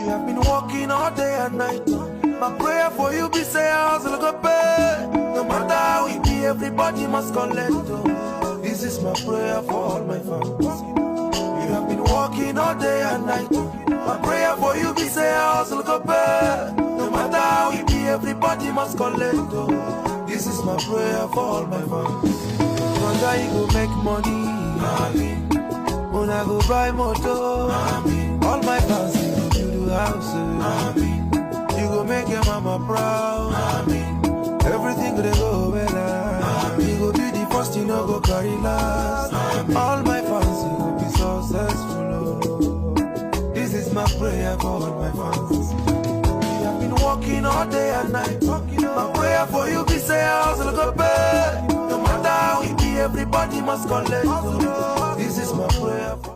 You have been walking all day and night. My prayer for you be say hustle go pay. No matter how it be, everybody must collect. Oh. This is my prayer for all my fans. You have been walking all day and night. My prayer for you be say hustle go pay. No matter how it be, everybody must collect. Oh. This is my prayer for all my fans. Brother, you go make money. Amen. When I go buy motor. Amen. All my fans you go build houses. Amen. You go make your mama proud. Amen. Everything gonna go well. Amen. You go be the first, you know go carry last. Amen. All my fans you go be successful. Oh. This is my prayer for all my fans. You have been walking all day and night. My prayer for you be say hustle go pay. No matter how it be, everybody must collect. Oh. This is my prayer for